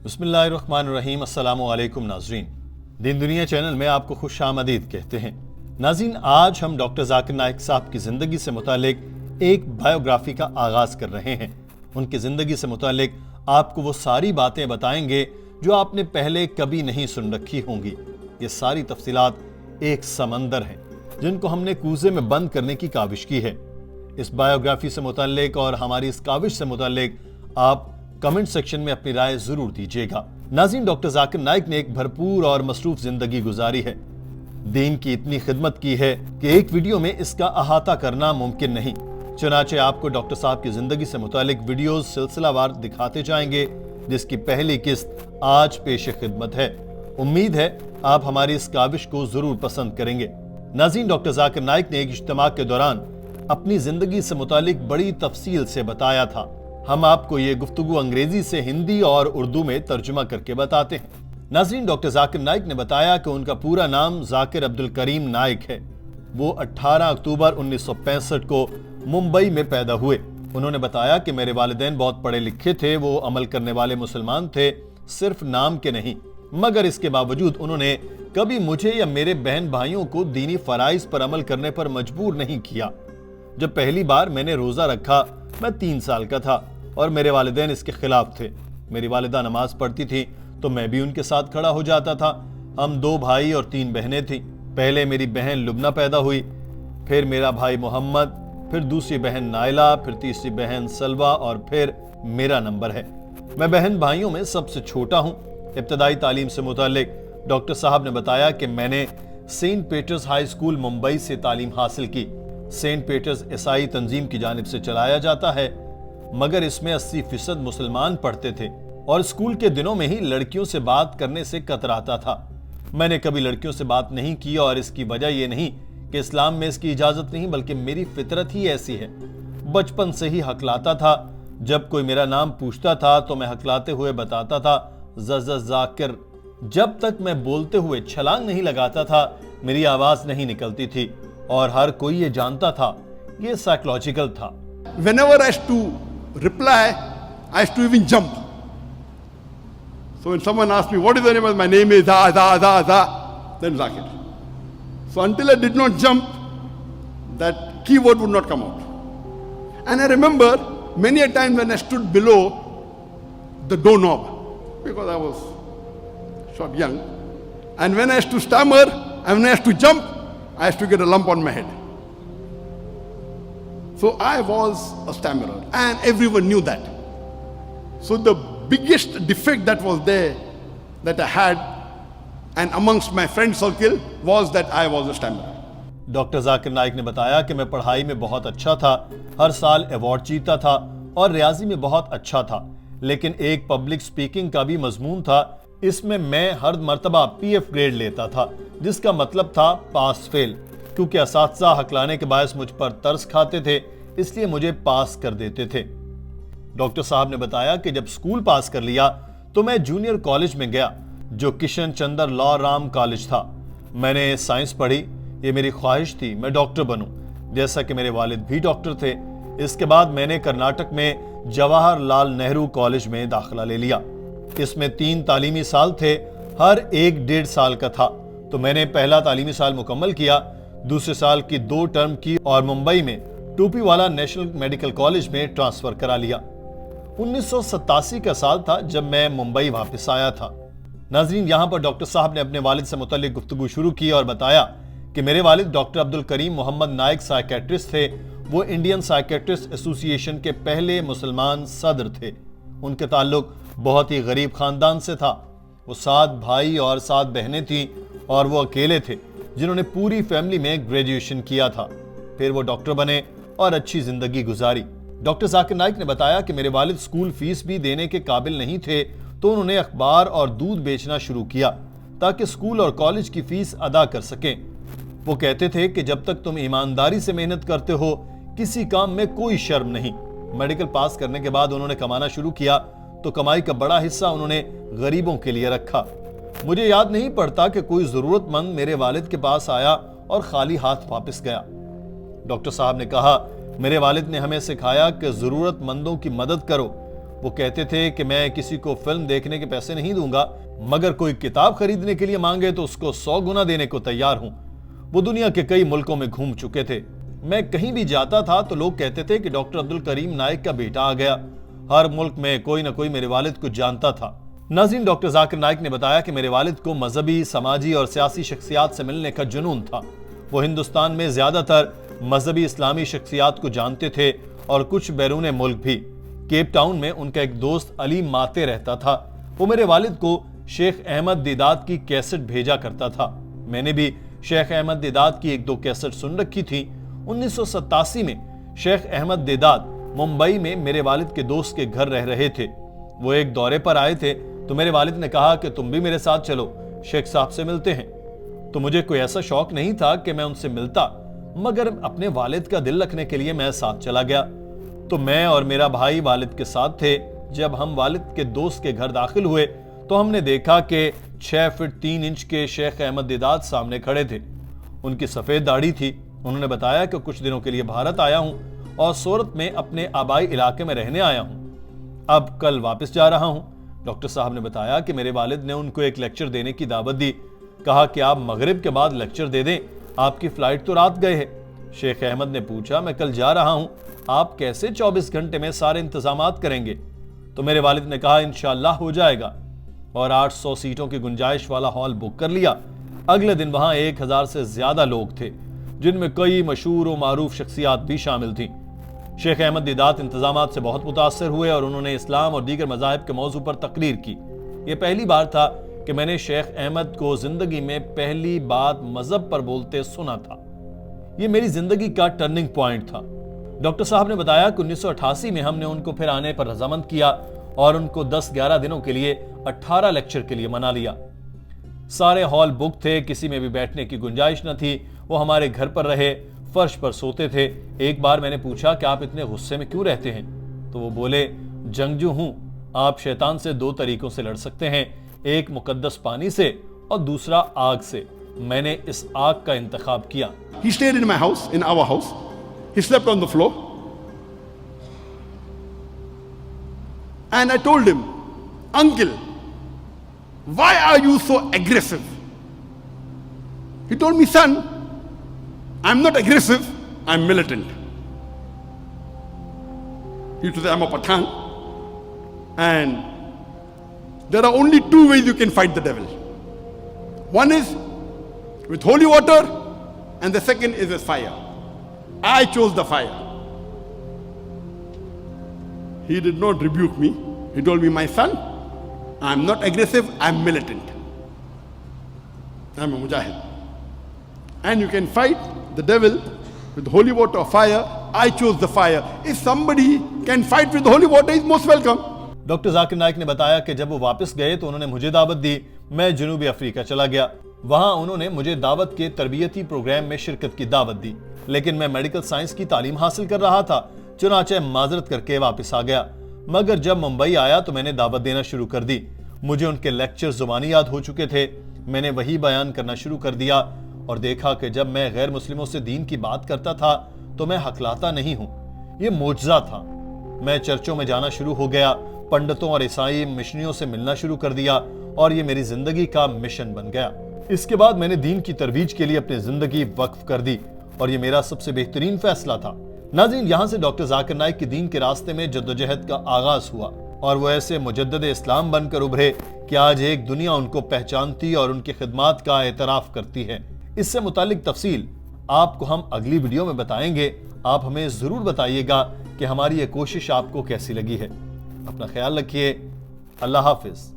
بسم اللہ الرحمن الرحیم۔ السلام علیکم ناظرین، دین دنیا چینل میں آپ کو خوش آمدید کہتے ہیں۔ ناظرین، آج ہم ڈاکٹر ذاکر نائک صاحب کی زندگی سے متعلق ایک بائیوگرافی کا آغاز کر رہے ہیں۔ ان کی زندگی سے متعلق آپ کو وہ ساری باتیں بتائیں گے جو آپ نے پہلے کبھی نہیں سن رکھی ہوں گی۔ یہ ساری تفصیلات ایک سمندر ہیں جن کو ہم نے کوزے میں بند کرنے کی کاوش کی ہے۔ اس بائیوگرافی سے متعلق اور ہماری اس کاوش سے متعلق آپ کمنٹ سیکشن میں اپنی رائے ضرور دیجیے گا۔ ناظرین، ڈاکٹر ذاکر نائک نے ایک بھرپور اور مصروف زندگی گزاری ہے۔ دین کی اتنی خدمت کی ہے کہ ایک ویڈیو میں اس کا احاطہ کرنا ممکن نہیں۔ چنانچہ آپ کو ڈاکٹر صاحب کی زندگی سے متعلق ویڈیوز سلسلہ وار دکھاتے جائیں گے، جس کی پہلی قسط آج پیش خدمت ہے۔ امید ہے آپ ہماری اس کاوش کو ضرور پسند کریں گے۔ ناظرین، ڈاکٹر ذاکر نائک نے ایک اجتماع کے دوران اپنی زندگی سے متعلق بڑی تفصیل سے بتایا تھا۔ ہم آپ کو یہ گفتگو انگریزی سے ہندی اور اردو میں ترجمہ کر کے بتاتے ہیں۔ ناظرین، ڈاکٹر ذاکر نائک نے بتایا کہ ان کا پورا نام ذاکر عبدالکریم نائک ہے۔ وہ 18 اکتوبر 1965 کو ممبئی میں پیدا ہوئے۔ انہوں نے بتایا کہ میرے والدین بہت پڑھے لکھے تھے، وہ عمل کرنے والے مسلمان تھے، صرف نام کے نہیں، مگر اس کے باوجود انہوں نے کبھی مجھے یا میرے بہن بھائیوں کو دینی فرائض پر عمل کرنے پر مجبور نہیں کیا۔ جب پہلی بار میں نے روزہ رکھا، میں 3 سال کا تھا اور میرے والدین اس کے خلاف تھے۔ میری والدہ نماز پڑھتی تھی تو میں بھی ان کے ساتھ کھڑا ہو جاتا تھا۔ ہم 2 بھائی اور 3 بہنیں تھیں۔ پہلے میری بہن لبنہ پیدا ہوئی، پھر میرا بھائی محمد، پھر دوسری بہن نائلہ، پھر تیسری بہن سلوہ اور پھر میرا نمبر ہے۔ میں بہن بھائیوں میں سب سے چھوٹا ہوں۔ ابتدائی تعلیم سے متعلق ڈاکٹر صاحب نے بتایا کہ میں نے Saint Peter's High School Mumbai سے تعلیم حاصل کی۔ سینٹ پیٹرز عیسائی تنظیم کی جانب سے چلایا جاتا ہے، مگر اس میں 80% مسلمان پڑھتے تھے اور اسکول کے دنوں میں ہی لڑکیوں سے بات کرنے سے کتراتا تھا۔ میں نے کبھی لڑکیوں سے بات نہیں کی اور اس کی وجہ یہ نہیں کہ اسلام میں اس کی اجازت نہیں، بلکہ میری فطرت ہی ایسی ہے۔ بچپن سے ہی ہکلاتا تھا۔ جب کوئی میرا نام پوچھتا تھا تو میں ہکلاتے ہوئے بتاتا تھا ذاکر۔ جب تک میں بولتے ہوئے چھلانگ نہیں لگاتا تھا میری آواز نہیں نکلتی تھی، اور ہر کوئی یہ جانتا تھا۔ یہ سائیکولوجیکل تھا۔ Whenever I used to reply, I used to even jump. So when someone asked me, what is the name of my name is then Zakir. So until I did not jump, that keyword would not come out. And I remember many a time when I stood below the doorknob, because I was short young, and when I used to stammer and when I used to jump, I used to get a lump on my head. So I was a stammerer and everyone knew that. So the biggest defect that was there that I had and amongst my friend circle was that I was a stammerer. Doctor Zakir Naik نے بتایا کہ میں پڑھائی میں بہت اچھا تھا، ہر سال ایوارڈ جیتا تھا اور ریاضی میں بہت اچھا تھا، لیکن ایک پبلک سپیکنگ کا بھی مضمون تھا۔ اس میں ہر مرتبہ PF گریڈ لیتا تھا، جس کا مطلب تھا پاس فیل۔ کیونکہ اساتذہ ہکلانے کے باعث مجھ پر ترس کھاتے تھے، اس لیے مجھے پاس کر دیتے تھے۔ ڈاکٹر صاحب نے بتایا کہ جب سکول پاس کر لیا تو میں جونیئر کالج میں گیا، جو کشن چندر لا رام کالج تھا۔ میں نے سائنس پڑھی۔ یہ میری خواہش تھی میں ڈاکٹر بنوں، جیسا کہ میرے والد بھی ڈاکٹر تھے۔ اس کے بعد میں نے کرناٹک میں جواہر لال نہرو کالج میں داخلہ لے لیا۔ اس میں 3 تعلیمی سال تھے، ہر ایک 1.5 سال کا تھا۔ تو میں نے پہلا تعلیمی سال مکمل کیا، دوسرے سال کی 2 ٹرم کی اور ممبئی میں ٹوپی والا نیشنل میڈیکل کالج میں ٹرانسفر کرا لیا۔ 1987 کا سال تھا جب میں ممبئی واپس آیا تھا۔ ناظرین، یہاں پر ڈاکٹر صاحب نے اپنے والد سے متعلق گفتگو شروع کی اور بتایا کہ میرے والد ڈاکٹر عبدالکریم محمد نائک سائیکیٹرسٹ تھے۔ وہ انڈین سائیکیٹرسٹ ایسوسی ایشن کے پہلے مسلمان صدر تھے۔ ان کے تعلق بہت ہی غریب خاندان سے تھا۔ وہ 7 بھائی اور 7 بہنیں تھیں اور وہ اکیلے تھے جنہوں نے پوری فیملی میں گریجویشن کیا تھا۔ پھر وہ ڈاکٹر بنے اور اچھی زندگی گزاری۔ ڈاکٹر ذاکر نائک نے بتایا کہ میرے والد اسکول فیس بھی دینے کے قابل نہیں تھے، تو انہوں نے اخبار اور دودھ بیچنا شروع کیا تاکہ اسکول اور کالج کی فیس ادا کر سکیں۔ وہ کہتے تھے کہ جب تک تم ایمانداری سے محنت کرتے ہو، کسی کام میں کوئی شرم نہیں۔ میڈیکل پاس کرنے کے بعد انہوں نے کمانا شروع کیا تو کمائی کا بڑا حصہ انہوں نے غریبوں کے لیے رکھا۔ مجھے یاد نہیں پڑتا کہ کوئی ضرورت مند میرے والد کے پاس آیا اور خالی ہاتھ واپس گیا۔ ڈاکٹر صاحب نے کہا، میرے والد نے ہمیں سکھایا کہ ضرورت مندوں کی مدد کرو۔ وہ کہتے تھے کہ میں کسی کو فلم دیکھنے کے پیسے نہیں دوں گا، مگر کوئی کتاب خریدنے کے لیے مانگے تو اس کو 100 گنا دینے کو تیار ہوں۔ وہ دنیا کے کئی ملکوں میں گھوم چکے تھے۔ میں کہیں بھی جاتا تھا تو لوگ کہتے تھے کہ ڈاکٹر عبدالکریم نائک کا بیٹا آ گیا۔ ہر ملک میں کوئی نہ کوئی میرے والد کو جانتا تھا۔ ناظرین، ڈاکٹر ذاکر نائک نے بتایا کہ میرے والد کو مذہبی، سماجی اور سیاسی شخصیات سے ملنے کا جنون تھا۔ وہ ہندوستان میں زیادہ تر مذہبی اسلامی شخصیات کو جانتے تھے اور کچھ بیرون ملک بھی۔ کیپ ٹاؤن میں ان کا ایک دوست علی ماتے رہتا تھا۔ وہ میرے والد کو شیخ احمد دیدات کی کیسٹ بھیجا کرتا تھا۔ میں نے بھی شیخ احمد دیدات کی 1-2 کیسٹ سن رکھی تھی۔ 1987 میں شیخ احمد دیدات ممبئی میں میرے والد کے دوست کے گھر رہ رہے تھے۔ وہ ایک دورے پر آئے تھے تو میرے والد نے کہا کہ تم بھی میرے ساتھ چلو، شیخ صاحب سے ملتے ہیں۔ تو مجھے کوئی ایسا شوق نہیں تھا کہ میں ان سے ملتا، مگر اپنے والد کا دل رکھنے کے لیے میں ساتھ چلا گیا۔ تو میں اور میرا بھائی والد کے ساتھ تھے۔ جب ہم والد کے دوست کے گھر داخل ہوئے تو ہم نے دیکھا کہ 6 فٹ 3 انچ کے شیخ احمد دیدات سامنے کھڑے تھے۔ ان کی سفید داڑھی تھی۔ انہوں نے بتایا کہ کچھ دنوں کے لیے بھارت آیا ہوں اور سورت میں اپنے آبائی علاقے میں رہنے آیا ہوں، اب کل واپس جا رہا ہوں۔ ڈاکٹر صاحب نے بتایا کہ میرے والد نے ان کو ایک لیکچر دینے کی دعوت دی۔ کہا کہ آپ مغرب کے بعد لیکچر دے دیں، آپ کی فلائٹ تو رات گئے ہے۔ شیخ احمد نے پوچھا میں کل جا رہا ہوں، آپ کیسے 24 گھنٹے میں سارے انتظامات کریں گے؟ تو میرے والد نے کہا انشاءاللہ ہو جائے گا، اور 800 سیٹوں کی گنجائش والا ہال بک کر لیا۔ اگلے دن وہاں 1000 سے زیادہ لوگ تھے، جن میں کئی مشہور و معروف شخصیات بھی شامل تھیں۔ شیخ احمد دیدات انتظامات سے بہت متاثر ہوئے اور انہوں نے اسلام اور دیگر مذاہب کے موضوع پر تقریر کی۔ یہ پہلی بار تھا کہ میں نے شیخ احمد کو زندگی میں پہلی بات مذہب پر بولتے سنا تھا۔ یہ میری زندگی کا ٹرننگ پوائنٹ تھا۔ ڈاکٹر صاحب نے بتایا کہ 1988 میں ہم نے ان کو پھر آنے پر رضامند کیا اور ان کو 10-11 دنوں کے لیے 18 لیکچر کے لیے منا لیا۔ سارے ہال بک تھے، کسی میں بھی بیٹھنے کی گنجائش نہ تھی۔ وہ ہمارے گھر پر رہے، فرش پر سوتے تھے۔ ایک بار میں نے پوچھا کہ آپ اتنے غصے میں کیوں رہتے ہیں؟ تو وہ بولے جنگجو ہوں، آپ شیطان سے 2 طریقوں سے لڑ سکتے ہیں، ایک مقدس پانی سے اور دوسرا آگ سے۔ میں نے اس آگ کا انتخاب کیا۔ He stayed in my house, in our house. He slept on the floor. And I told him, Uncle, why are you so aggressive? He told me, son, I'm not aggressive, I'm militant. He said, I'm a Pathan. And there are only 2 ways you can fight the devil. One is with holy water, and the second is with fire. I chose the fire. He did not rebuke me. He told me, my son, I'm not aggressive, I'm militant. I'm a mujahid. And you can fight the devil with holy water or fire. I chose the fire. If somebody can fight with holy water, he's most welcome. Doctor Zakir Naik نے بتایا کہ جب وہ واپس گئے تو انہوں نے مجھے دعوت دی۔ میں جنوبی افریقہ چلا گیا۔ وہاں انہوں نے مجھے دعوت کے تربیتی پروگرام میں شرکت کی دعوت دی، لیکن میں میڈیکل سائنس کی تعلیم حاصل کر رہا تھا، چنانچہ معذرت کر کے واپس آ گیا۔ مگر جب ممبئی آیا تو میں نے دعوت دینا شروع کر دی۔ مجھے ان کے لیکچر زبانی یاد ہو چکے تھے۔ میں نے وہی بیان کرنا شروع کر دیا اور دیکھا کہ جب میں غیر مسلموں سے دین کی بات کرتا تھا تو میں ہکلاتا نہیں ہوں۔ یہ معجزہ تھا۔ میں چرچوں میں جانا شروع ہو گیا، پنڈتوں اور عیسائی مشنریوں سے ملنا شروع کر دیا، اور یہ میری زندگی کا مشن بن گیا۔ اس کے بعد میں نے دین کی ترویج کے لیے اپنی زندگی وقف کر دی، اور یہ میرا سب سے بہترین فیصلہ تھا۔ ناظرین، یہاں سے ڈاکٹر ذاکر نائک کی دین کے راستے میں جدوجہد کا آغاز ہوا، اور وہ ایسے مجدد اسلام بن کر ابھرے کہ آج ایک دنیا ان کو پہچانتی اور ان کی خدمات کا اعتراف کرتی ہے۔ اس سے متعلق تفصیل آپ کو ہم اگلی ویڈیو میں بتائیں گے۔ آپ ہمیں ضرور بتائیے گا کہ ہماری یہ کوشش آپ کو کیسی لگی ہے۔ اپنا خیال رکھیے۔ اللہ حافظ۔